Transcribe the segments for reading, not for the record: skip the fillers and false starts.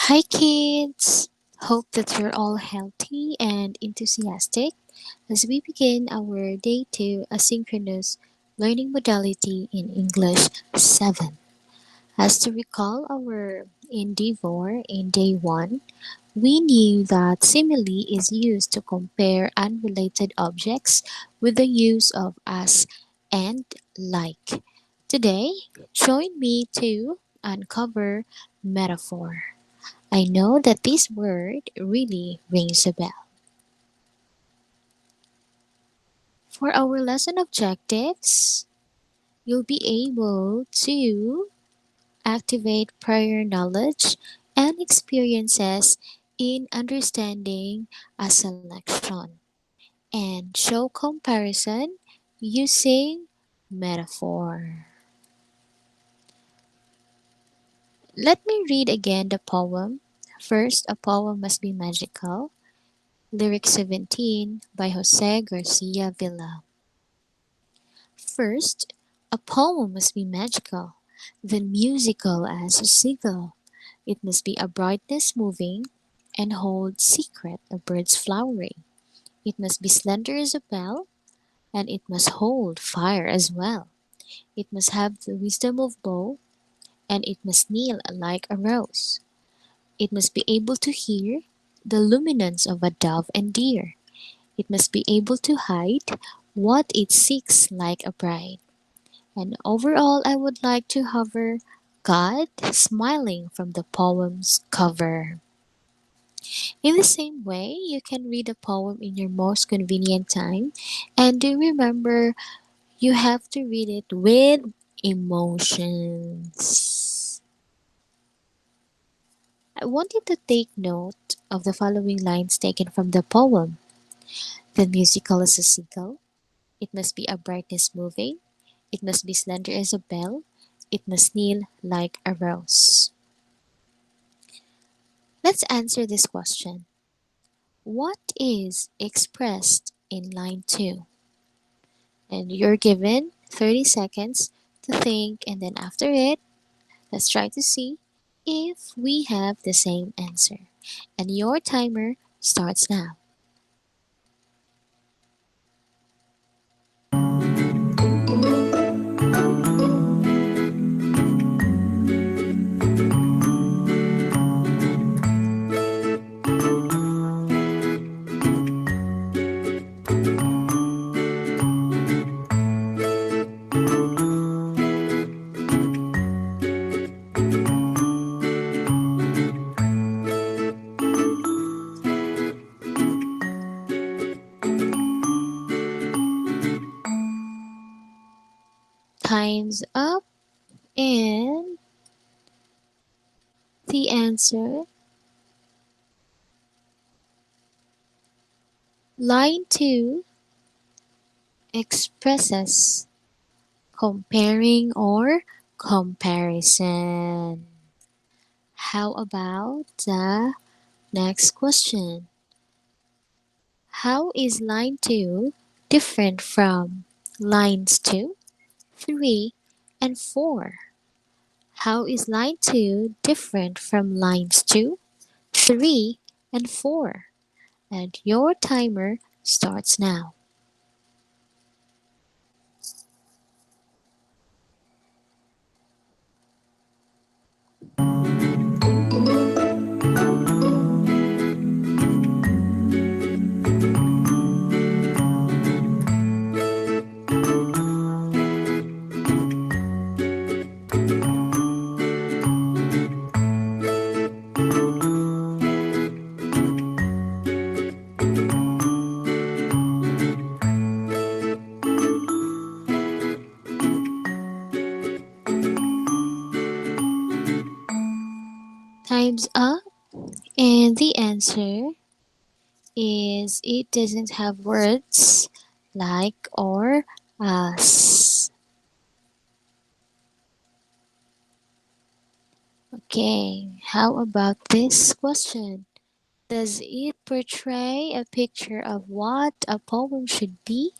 Hi, kids! Hope that you're all healthy and enthusiastic as we begin our Day 2 Asynchronous Learning Modality in English 7. As to recall our endeavor in Day 1, we knew that simile is used to compare unrelated objects with the use of as and like. Today, join me to uncover metaphor. I know that this word really rings a bell. For our lesson objectives, you'll be able to activate prior knowledge and experiences in understanding a selection and show comparison using metaphor. Let me read again the poem. First, a poem must be magical. Lyric 17 by Jose Garcia Villa. First, a poem must be magical, then musical as a seagull. It must be a brightness moving and hold secret of birds flowering. It must be slender as a bell, and it must hold fire as well. It must have the wisdom of bow, and it must kneel like a rose. It must be able to hear the luminance of a dove and deer. It must be able to hide what it seeks like a bride. And overall, I would like to hover God smiling from the poem's cover. In the same way, you can read a poem in your most convenient time, and do remember you have to read it with emotions. I want you to take note of the following lines taken from the poem. The musical is a seagull. It must be a brightness moving. It must be slender as a bell. It must kneel like a rose. Let's answer this question. What is expressed in line 2? And you're given 30 seconds to think, and then after it, let's try to see if we have the same answer. And your timer starts now. Time's up, and the answer, line 2, expresses comparing or comparison. How about the next question? How is line 2 different from lines 2, 3, and 4? How is line 2 different from lines 2, 3, and 4? And your timer starts now. Time's up, and the answer is it doesn't have words like or as. Okay, how about this question? Does it portray a picture of what a poem should be?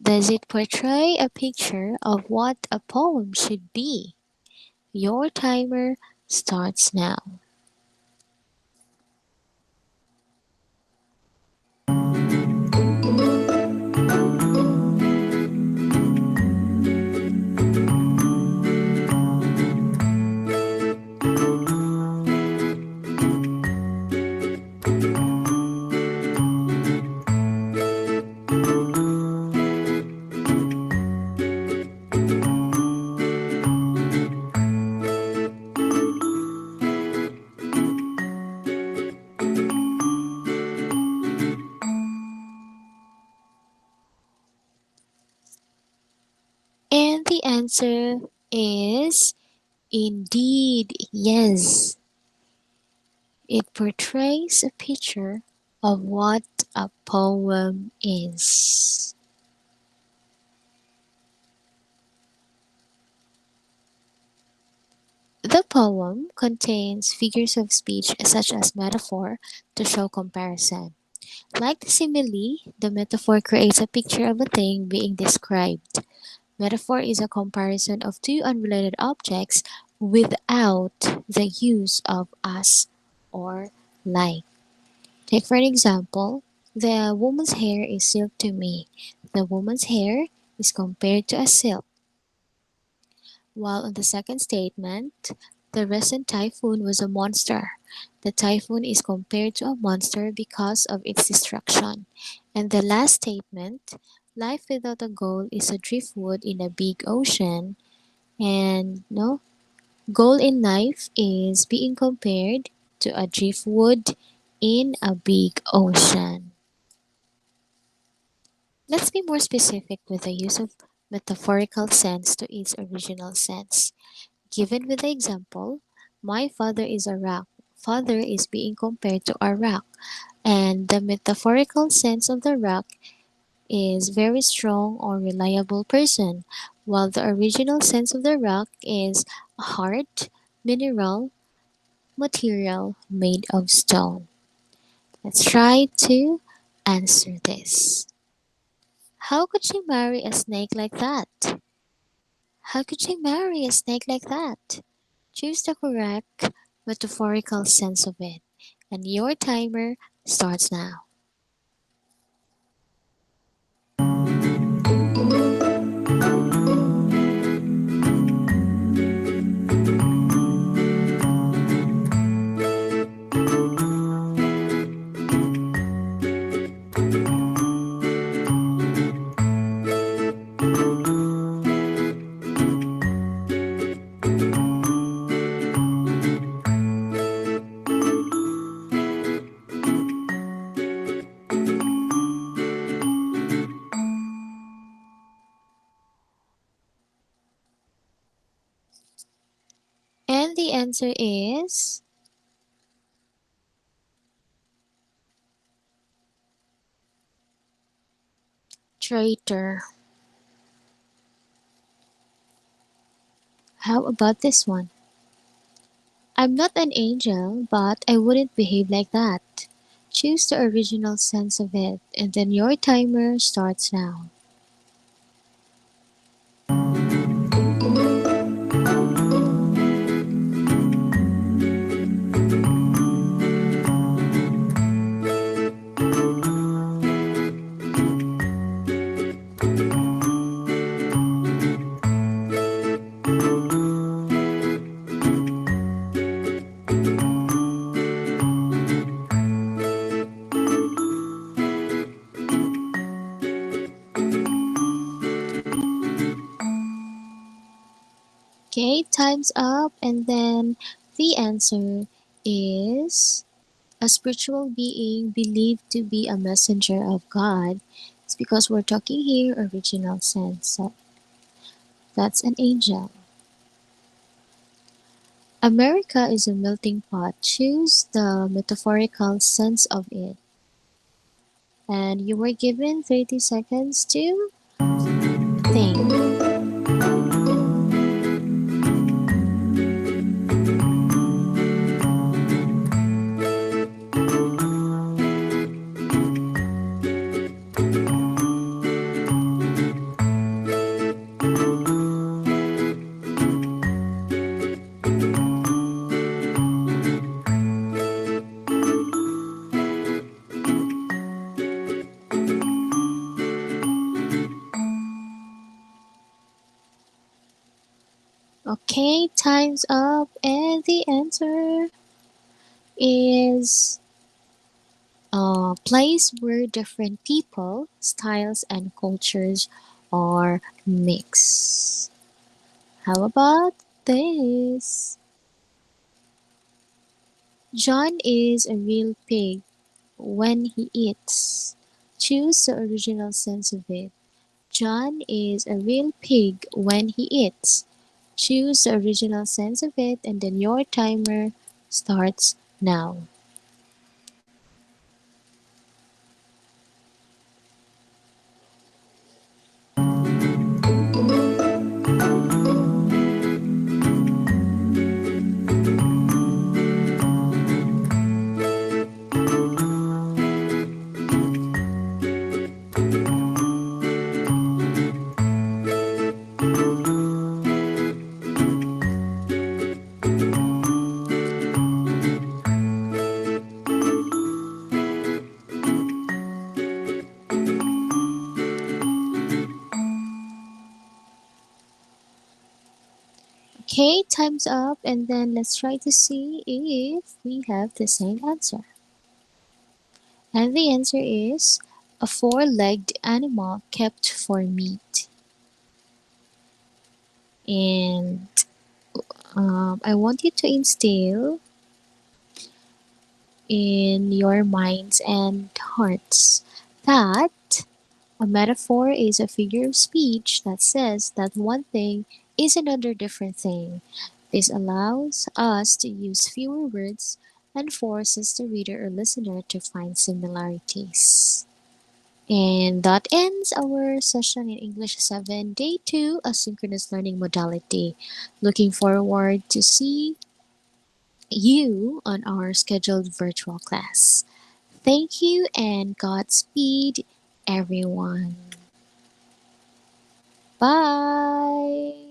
Does it portray a picture of what a poem should be? Your timer starts now. And the answer is indeed yes. It portrays a picture of what a poem is. The poem contains figures of speech such as metaphor to show comparison. Like the simile, the metaphor creates a picture of a thing being described. Metaphor is a comparison of two unrelated objects without the use of as or like. Take for an example, the woman's hair is silk to me. The woman's hair is compared to a silk. While on the second statement, the recent typhoon was a monster. The typhoon is compared to a monster because of its destruction. And the last statement, life without a goal is a driftwood in a big ocean. And no, goal in life is being compared to a driftwood in a big ocean. Let's be more specific with the use of metaphorical sense to its original sense. Given with the example, my father is a rock. Father is being compared to a rock, and the metaphorical sense of the rock is very strong or reliable person, while the original sense of the rock is a hard mineral material made of stone. Let's try to answer this. How could she marry a snake like that? How could she marry a snake like that? Choose the correct metaphorical sense of it, and your timer starts now. And the answer is traitor. How about this one? I'm not an angel, but I wouldn't behave like that. Choose the original sense of it, and then your timer starts now. Okay, time's up, and then the answer is a spiritual being believed to be a messenger of God. It's because we're talking here original sense. So that's an angel. America is a melting pot. Choose the metaphorical sense of it. And you were given 30 seconds to think. Okay, time's up, and the answer is a place where different people, styles, and cultures are mixed. How about this? John is a real pig when he eats. Choose the original sense of it. John is a real pig when he eats. Choose the original sense of it, and then your timer starts now. Okay, time's up, and then let's try to see if we have the same answer. And the answer is a four-legged animal kept for meat. And I want you to instill in your minds and hearts that a metaphor is a figure of speech that says that one thing is another different thing. This allows us to use fewer words and forces the reader or listener to find similarities. And that ends our session in English 7, Day 2, Asynchronous Learning Modality. Looking forward to see you on our scheduled virtual class. Thank you and Godspeed, everyone. Bye.